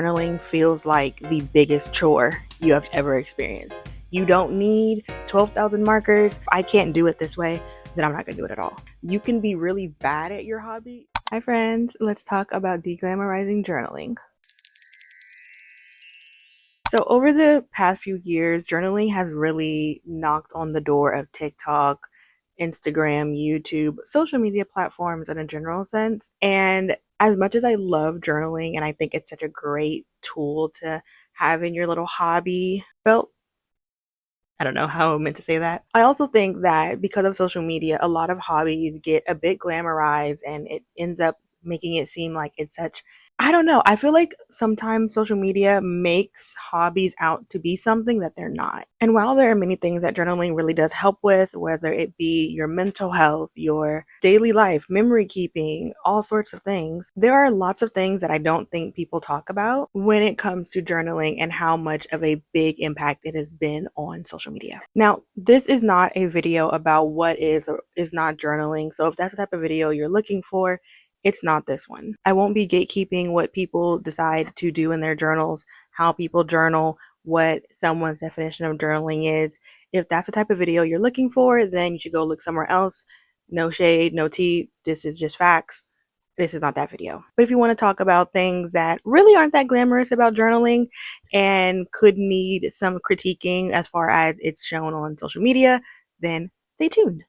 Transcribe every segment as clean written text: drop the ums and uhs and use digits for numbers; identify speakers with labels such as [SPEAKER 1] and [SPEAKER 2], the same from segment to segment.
[SPEAKER 1] Journaling feels like the biggest chore you have ever experienced. You don't need 12,000 markers. If I can't do it this way, then I'm not going to do it at all. You can be really bad at your hobby. Hi friends, let's talk about deglamorizing journaling. So over the past few years, journaling has really knocked on the door of TikTok, Instagram, YouTube, social media platforms in a general sense. And as much as I love journaling and I think it's such a great tool to have in your little hobby belt, I don't know how I meant to say that. I also think that because of social media, a lot of hobbies get a bit glamorized and it ends up making it seem like it's such, I don't know. I feel like sometimes social media makes hobbies out to be something that they're not. And while there are many things that journaling really does help with, whether it be your mental health, your daily life, memory keeping, all sorts of things, there are lots of things that I don't think people talk about when it comes to journaling and how much of a big impact it has been on social media. Now, this is not a video about what is or is not journaling. So if that's the type of video you're looking for, it's not this one. I won't be gatekeeping what people decide to do in their journals, how people journal, what someone's definition of journaling is. If that's the type of video you're looking for, then you should go look somewhere else. No shade, no tea. This is just facts. This is not that video. But if you want to talk about things that really aren't that glamorous about journaling and could need some critiquing as far as it's shown on social media, then stay tuned.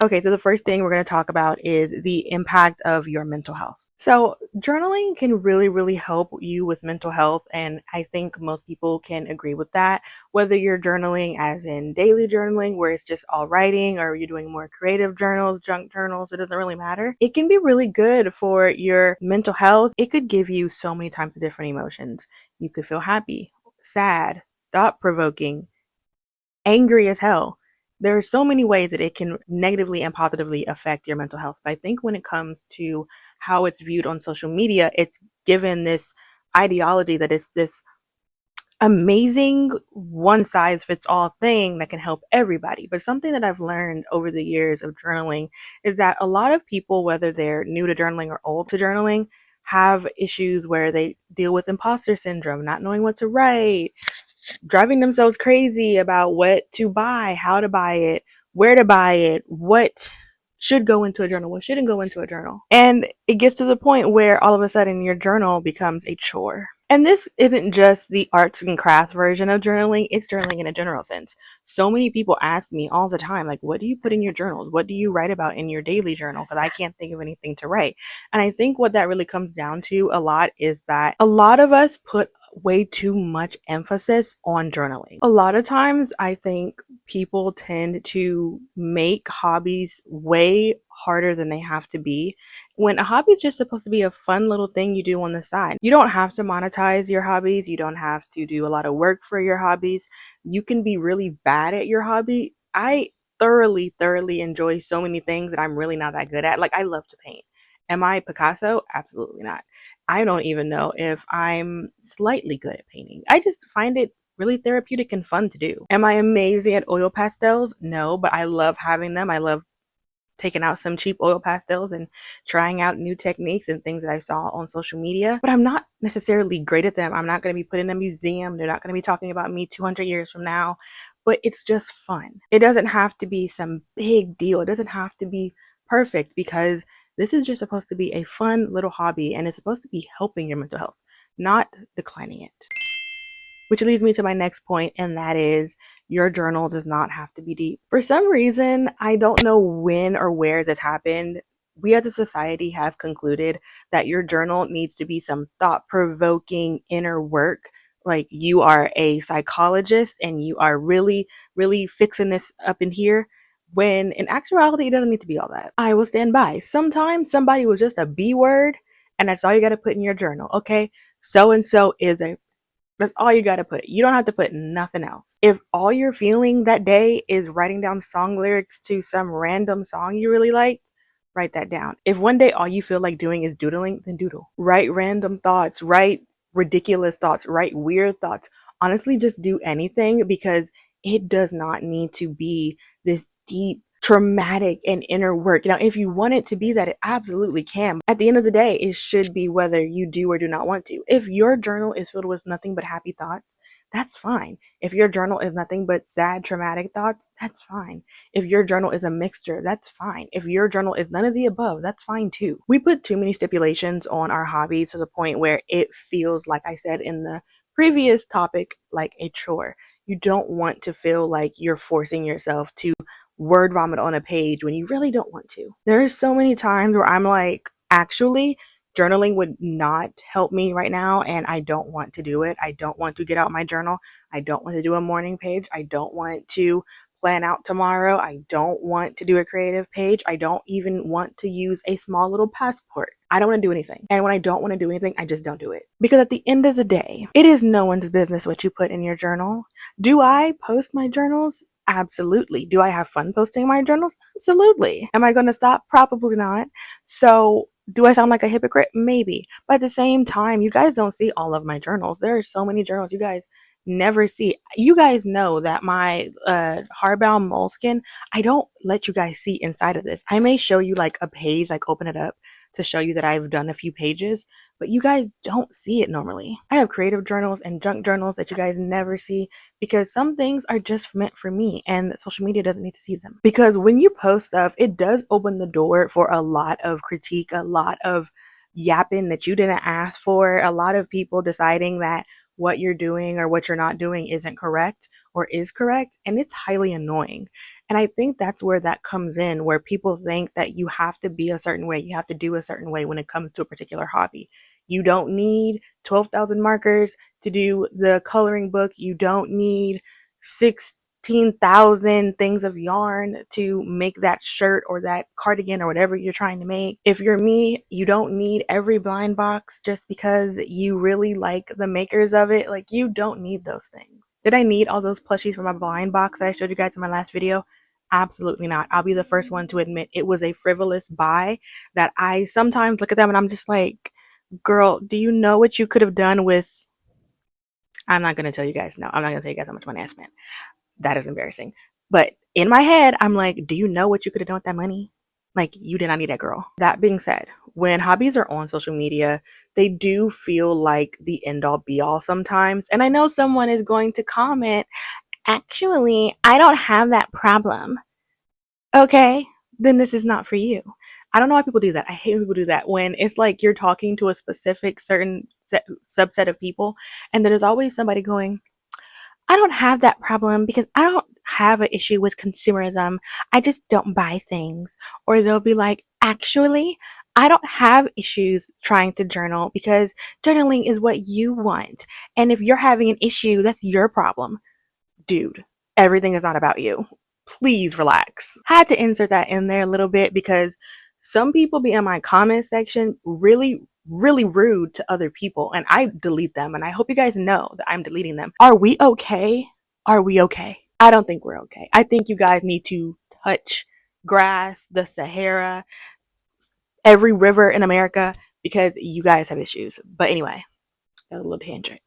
[SPEAKER 1] Okay, so the first thing we're going to talk about is the impact of your mental health. So, journaling can really help you with mental health, and I think most people can agree with that. Whether you're journaling as in daily journaling, where it's just all writing, or you're doing more creative journals, junk journals, it doesn't really matter. It can be really good for your mental health. It could give you so many types of different emotions. You could feel happy, sad, thought provoking, angry as hell. There are so many ways that it can negatively and positively affect your mental health. But I think when it comes to how it's viewed on social media, it's given this ideology that it's this amazing one size fits all thing that can help everybody. But something that I've learned over the years of journaling is that a lot of people, whether they're new to journaling or old to journaling, have issues where they deal with imposter syndrome, not knowing what to write, driving themselves crazy about what to buy, how to buy it, where to buy it, what should go into a journal, what shouldn't go into a journal. And it gets to the point where all of a sudden your journal becomes a chore. And this isn't just the arts and crafts version of journaling, it's journaling in a general sense. So many people ask me all the time, like, what do you put in your journals? What do you write about in your daily journal? Because I can't think of anything to write. And I think what that really comes down to a lot is that a lot of us put way too much emphasis on journaling. A lot of times, I think people tend to make hobbies way harder than they have to be, when a hobby is just supposed to be a fun little thing you do on the side. You don't have to monetize your hobbies. You don't have to do a lot of work for your hobbies. You can be really bad at your hobby. I thoroughly enjoy so many things that I'm really not that good at. Like, I love to paint. Am I Picasso? Absolutely not. I don't even know if I'm slightly good at painting. I just find it really therapeutic and fun to do. Am I amazing at oil pastels? No, but I love having them. I love taking out some cheap oil pastels and trying out new techniques and things that I saw on social media. But I'm not necessarily great at them. I'm not going to be put in a museum. They're not going to be talking about me 200 years from now. But it's just fun. It doesn't have to be some big deal. It doesn't have to be perfect, because this is just supposed to be a fun little hobby, and it's supposed to be helping your mental health, not declining it. Which leads me to my next point, and that is your journal does not have to be deep. For some reason, I don't know when or where this happened, we as a society have concluded that your journal needs to be some thought-provoking inner work. Like, you are a psychologist and you are really fixing this up in here, when in actuality, it doesn't need to be all that. I will stand by. Sometimes somebody was just a B word, and that's all you got to put in your journal. Okay, so and so is a, that's all you got to put. You don't have to put nothing else. If all you're feeling that day is writing down song lyrics to some random song you really liked, write that down. If one day all you feel like doing is doodling, then doodle. Write random thoughts, write ridiculous thoughts, write weird thoughts. Honestly, just do anything, because it does not need to be this deep traumatic and inner work. Now, if you want it to be that, it absolutely can. At the end of the day, it should be whether you do or do not want to. If your journal is filled with nothing but happy thoughts, that's fine. If your journal is nothing but sad, traumatic thoughts, that's fine. If your journal is a mixture, that's fine. If your journal is none of the above, that's fine too. We put too many stipulations on our hobbies to the point where it feels, like I said in the previous topic, like a chore. You don't want to feel like you're forcing yourself to word vomit on a page when you really don't want to. There are so many times where I'm like, actually, journaling would not help me right now, and I don't want to do it. I don't want to get out my journal. I don't want to do a morning page. I don't want to plan out tomorrow. I don't want to do a creative page. I don't even want to use a small little passport. I don't want to do anything. And when I don't want to do anything, I just don't do it. Because at the end of the day, it is no one's business what you put in your journal. Do I post my journals? Absolutely. Do I have fun posting my journals? Absolutely. Am I going to stop? Probably not. So, do I sound like a hypocrite? Maybe. But at the same time, you guys don't see all of my journals. There are so many journals you guys never see. You guys know that my hardbound moleskin, I don't let you guys see inside of this. I may show you like a page, like open it up to show you that I've done a few pages, but you guys don't see it normally. I have creative journals and junk journals that you guys never see because some things are just meant for me and social media doesn't need to see them. Because when you post stuff, it does open the door for a lot of critique, a lot of yapping that you didn't ask for, a lot of people deciding that what you're doing or what you're not doing isn't correct or is correct, and it's highly annoying. And I think that's where that comes in, where people think that you have to be a certain way, you have to do a certain way when it comes to a particular hobby. You don't need 12,000 markers to do the coloring book. You don't need 16,000 things of yarn to make that shirt or that cardigan or whatever you're trying to make. If you're me, you don't need every blind box just because you really like the makers of it. Like, you don't need those things. Did I need all those plushies for my blind box that I showed you guys in my last video? Absolutely not. I'll be the first one to admit it was a frivolous buy that I sometimes look at them and I'm just like, girl, do you know what you could have done with... I'm not going to tell you guys. No, I'm not going to tell you guys how much money I spent. That is embarrassing. But in my head, I'm like, do you know what you could have done with that money? Like, you did not need that, girl. That being said, when hobbies are on social media, they do feel like the end all be all sometimes. And I know someone is going to comment, actually, I don't have that problem. Okay, then this is not for you. I don't know why people do that. I hate when people do that when it's like you're talking to a specific certain subset of people, and there's always somebody going, I don't have that problem because I don't have an issue with consumerism. I just don't buy things. Or they'll be like, actually, I don't have issues trying to journal because journaling is what you want. And if you're having an issue, that's your problem. Dude, everything is not about you. Please relax. Had to insert that in there a little bit because some people be in my comment section really rude to other people, and I delete them, and I hope you guys know that I'm deleting them. Are we okay? Are we okay? I don't think we're okay. I think you guys need to touch grass, the Sahara, every river in America, because you guys have issues. But anyway, that was a little tangent.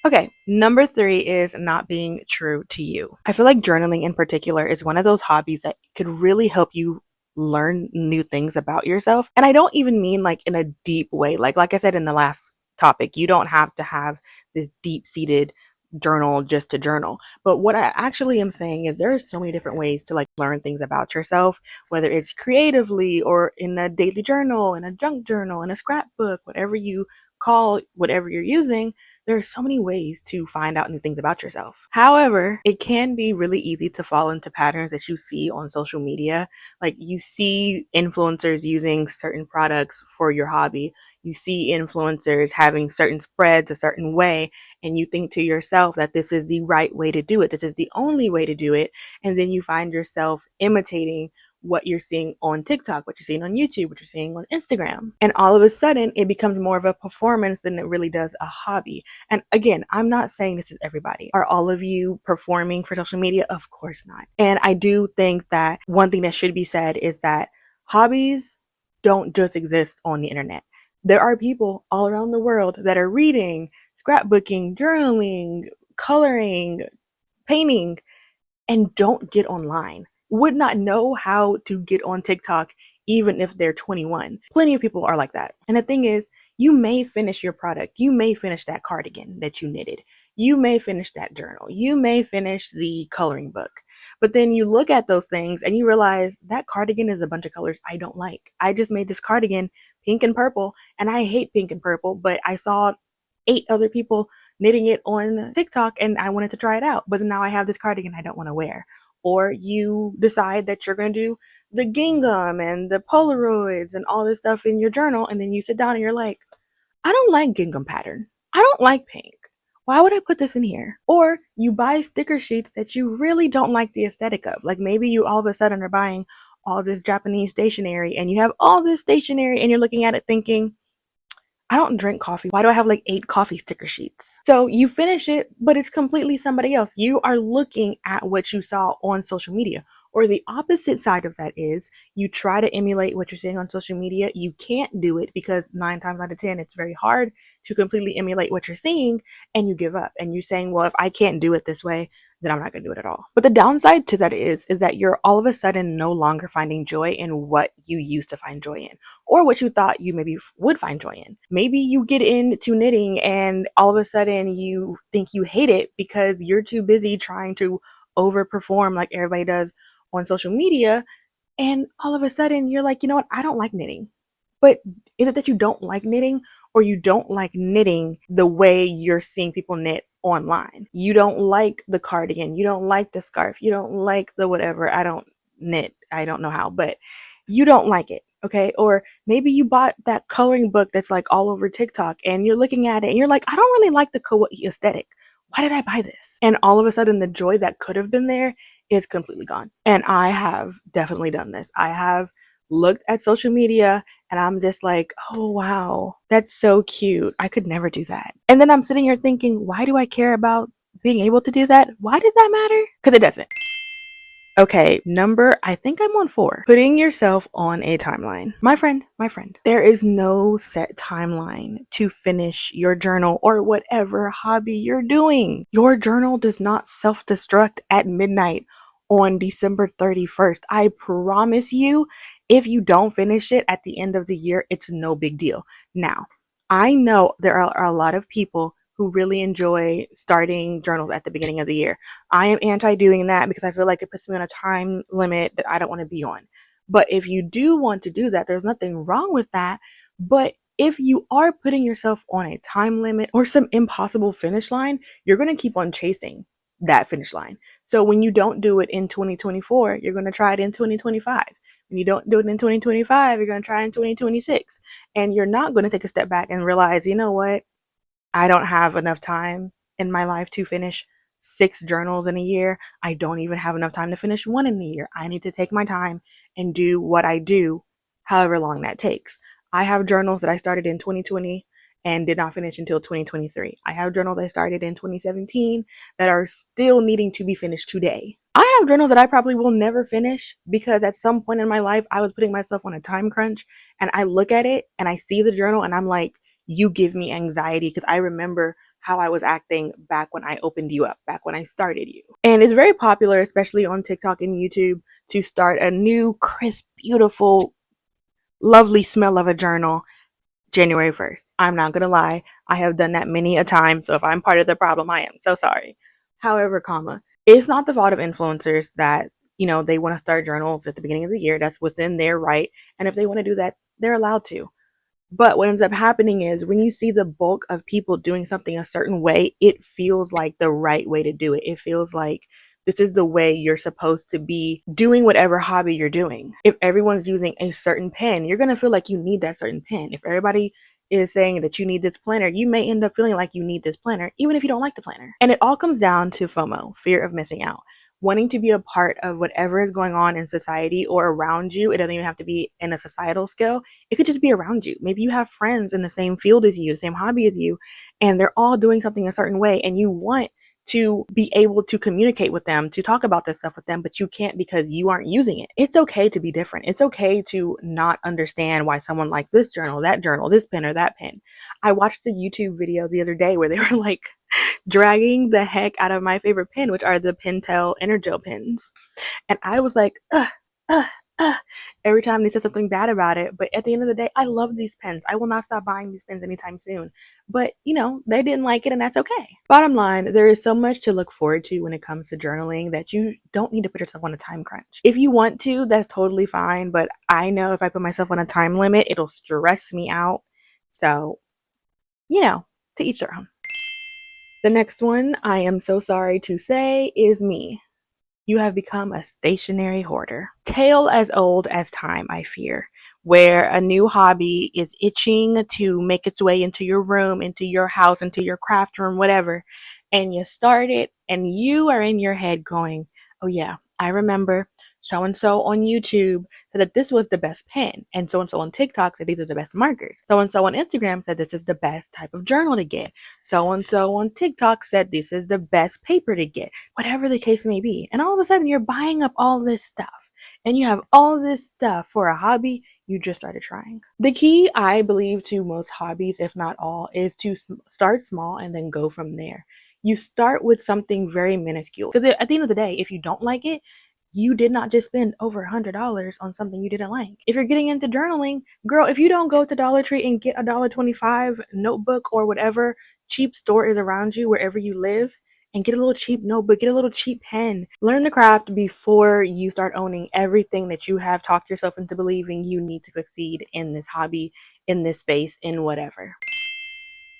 [SPEAKER 1] Okay, number 3 is not being true to you. I feel like journaling in particular is one of those hobbies that could really help you learn new things about yourself. And I don't even mean like in a deep way. Like I said in the last topic, you don't have to have this deep-seated journal just to journal. But what I actually am saying is there are so many different ways to like learn things about yourself, whether it's creatively or in a daily journal, in a junk journal, in a scrapbook, whatever you call whatever you're using. There are so many ways to find out new things about yourself. However, it can be really easy to fall into patterns that you see on social media. Like, you see influencers using certain products for your hobby. You see influencers having certain spreads a certain way, and you think to yourself that this is the right way to do it. This is the only way to do it. And then you find yourself imitating what you're seeing on TikTok, what you're seeing on YouTube, what you're seeing on Instagram. And all of a sudden, it becomes more of a performance than it really does a hobby. And again, I'm not saying this is everybody. Are all of you performing for social media? Of course not. And I do think that one thing that should be said is that hobbies don't just exist on the internet. There are people all around the world that are reading, scrapbooking, journaling, coloring, painting, and don't get online. would not know how to get on TikTok even if they're 21. Plenty of people are like that. And the thing is, you may finish your product. You may finish that cardigan that you knitted. You may finish that journal. You may finish the coloring book. But then you look at those things and you realize that cardigan is a bunch of colors I don't like. I just made this cardigan pink and purple, and I hate pink and purple, but I saw 8 other people knitting it on TikTok and I wanted to try it out. But now I have this cardigan I don't want to wear. Or you decide that you're going to do the gingham and the Polaroids and all this stuff in your journal, and then you sit down and you're like, I don't like gingham pattern. I don't like pink. Why would I put this in here? Or you buy sticker sheets that you really don't like the aesthetic of. Like maybe you all of a sudden are buying all this Japanese stationery and you have all this stationery and you're looking at it thinking, I don't drink coffee. Why do I have like 8 coffee sticker sheets? So you finish it, but it's completely somebody else. You are looking at what you saw on social media. Or the opposite side of that is you try to emulate what you're seeing on social media. You can't do it because 9 times out of 10, it's very hard to completely emulate what you're seeing, and you give up. And you're saying, well, if I can't do it this way, then I'm not going to do it at all. But the downside to that is that you're all of a sudden no longer finding joy in what you used to find joy in, or what you thought you maybe would find joy in. Maybe you get into knitting and all of a sudden you think you hate it because you're too busy trying to overperform like everybody does on social media. And all of a sudden you're like, you know what? I don't like knitting. But is it that you don't like knitting, or you don't like knitting the way you're seeing people knit online? You don't like the cardigan. You don't like the scarf. You don't like the whatever. I don't knit. I don't know how, but you don't like it. Okay. Or maybe you bought that coloring book that's like all over TikTok and you're looking at it and you're like, I don't really like the kawaii aesthetic. Why did I buy this? And all of a sudden the joy that could have been there is completely gone. And I have definitely done this. I have looked at social media and I'm just like, oh wow, that's so cute. I could never do that. And then I'm sitting here thinking, why do I care about being able to do that? Why does that matter? Because it doesn't. Okay, I think I'm on 4. Putting yourself on a timeline. My friend, there is no set timeline to finish your journal or whatever hobby you're doing. Your journal does not self-destruct at midnight on December 31st. I promise you, if you don't finish it at the end of the year, it's no big deal. Now, I know there are a lot of people who really enjoy starting journals at the beginning of the year. I am anti doing that because I feel like it puts me on a time limit that I don't want to be on. But if you do want to do that, there's nothing wrong with that. But if you are putting yourself on a time limit or some impossible finish line, you're going to keep on chasing that finish line. So when you don't do it in 2024, you're going to try it in 2025. When you don't do it in 2025, you're going to try it in 2026. And you're not going to take a step back and realize, you know what? I don't have enough time in my life to finish 6 journals in a year. I don't even have enough time to finish 1 in the year. I need to take my time and do what I do, however long that takes. I have journals that I started in 2020 and did not finish until 2023. I have journals I started in 2017 that are still needing to be finished today. I have journals that I probably will never finish because at some point in my life, I was putting myself on a time crunch and I look at it and I see the journal and I'm like, you give me anxiety because I remember how I was acting back when I opened you up, back when I started you. And it's very popular, especially on TikTok and YouTube, to start a new, crisp, beautiful, lovely smell of a journal January 1st. I'm not going to lie. I have done that many a time. So if I'm part of the problem, I am so sorry. However, it's not the fault of influencers that, they want to start journals at the beginning of the year. That's within their right. And if they want to do that, they're allowed to. But what ends up happening is when you see the bulk of people doing something a certain way, it feels like the right way to do it. It feels like this is the way you're supposed to be doing whatever hobby you're doing. If everyone's using a certain pen, you're going to feel like you need that certain pen. If everybody is saying that you need this planner, you may end up feeling like you need this planner, even if you don't like the planner. And it all comes down to FOMO, fear of missing out. Wanting to be a part of whatever is going on in society or around you. It doesn't even have to be in a societal scale. It could just be around you. Maybe you have friends in the same field as you, the same hobby as you, and they're all doing something a certain way, and you want to be able to communicate with them, to talk about this stuff with them, but you can't because you aren't using it. It's okay to be different. It's okay to not understand why someone likes this journal, this pen, or that pen. I watched a YouTube video the other day where they were like, dragging the heck out of my favorite pen, which are the Pentel Energel pens. And I was like, ugh, ugh, every time they said something bad about it. But at the end of the day, I love these pens. I will not stop buying these pens anytime soon. But, they didn't like it, and that's okay. Bottom line, there is so much to look forward to when it comes to journaling that you don't need to put yourself on a time crunch. If you want to, that's totally fine. But I know if I put myself on a time limit, it'll stress me out. So, to each their own. The next one, I am so sorry to say, is me. You have become a stationary hoarder. Tale as old as time, I fear, where a new hobby is itching to make its way into your room, into your house, into your craft room, whatever. And you start it, and you are in your head going, oh yeah, I remember so and so on YouTube said that this was the best pen, and so on TikTok said these are the best markers. So and so on Instagram said this is the best type of journal to get. So and so on TikTok said this is the best paper to get, whatever the case may be. And all of a sudden, you're buying up all this stuff, and you have all this stuff for a hobby you just started trying. The key, I believe, to most hobbies, if not all, is to start small and then go from there. You start with something very minuscule. Because at the end of the day, if you don't like it, you did not just spend over $100 on something you didn't like. If you're getting into journaling, girl, if you don't go to Dollar Tree and get a $1.25 notebook or whatever cheap store is around you wherever you live, and get a little cheap notebook, get a little cheap pen. Learn the craft before you start owning everything that you have talked yourself into believing you need to succeed in this hobby, in this space, in whatever.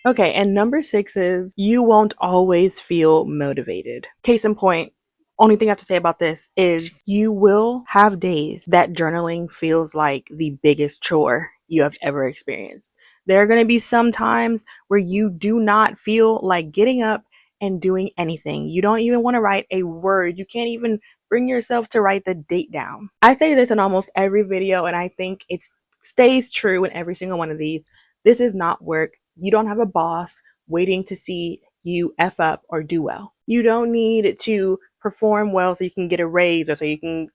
[SPEAKER 1] Okay, and number 6 is you won't always feel motivated. Case in point, only thing I have to say about this is you will have days that journaling feels like the biggest chore you have ever experienced. There are going to be some times where you do not feel like getting up and doing anything. You don't even want to write a word. You can't even bring yourself to write the date down. I say this in almost every video, and I think it stays true in every single one of these. This is not work. You don't have a boss waiting to see you F up or do well. You don't need to perform well so you can get a raise or so you can,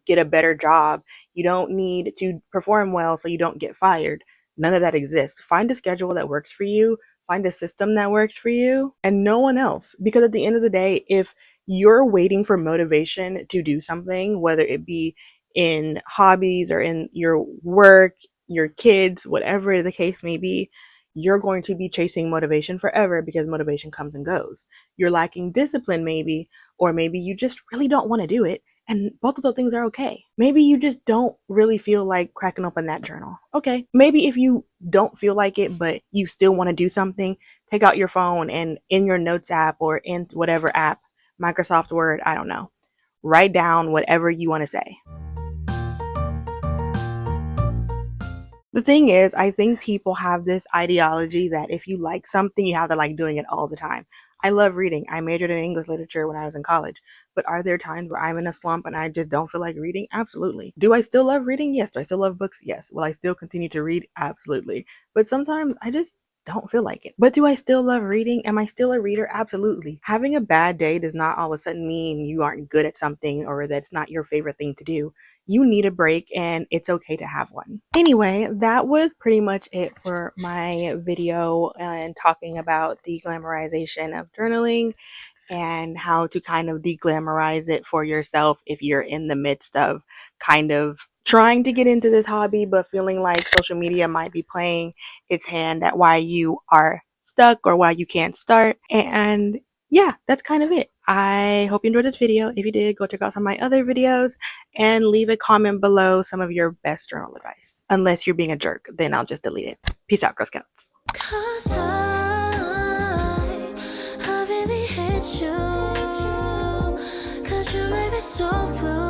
[SPEAKER 1] get a better job. You don't need to perform well so you don't get fired. None of that exists. Find a schedule that works for you. Find a system that works for you and no one else. Because at the end of the day, if you're waiting for motivation to do something, whether it be in hobbies or in your work, your kids, whatever the case may be, you're going to be chasing motivation forever because motivation comes and goes. You're lacking discipline maybe, or maybe you just really don't want to do it. And both of those things are okay. Maybe you just don't really feel like cracking open that journal. Okay. Maybe if you don't feel like it, but you still want to do something, take out your phone and in your notes app or in whatever app, Microsoft Word, I don't know, write down whatever you want to say. The thing is, I think people have this ideology that if you like something, you have to like doing it all the time. I love reading. I majored in English literature when I was in college. But are there times where I'm in a slump and I just don't feel like reading? Absolutely. Do I still love reading? Yes. Do I still love books? Yes. Will I still continue to read? Absolutely. But sometimes I just don't feel like it. But do I still love reading? Am I still a reader? Absolutely. Having a bad day does not all of a sudden mean you aren't good at something or that it's not your favorite thing to do. You need a break and it's okay to have one. Anyway, that was pretty much it for my video and talking about the glamorization of journaling and how to kind of deglamorize it for yourself if you're in the midst of kind of trying to get into this hobby but feeling like social media might be playing its hand at why you are stuck or why you can't start. And yeah, that's kind of it. I hope you enjoyed this video. If you did, go check out some of my other videos and leave a comment below some of your best journal advice. Unless you're being a jerk, then I'll just delete it. Peace out, Girl Scouts.
[SPEAKER 2] 'Cause I really hate you. 'Cause you made me so blue.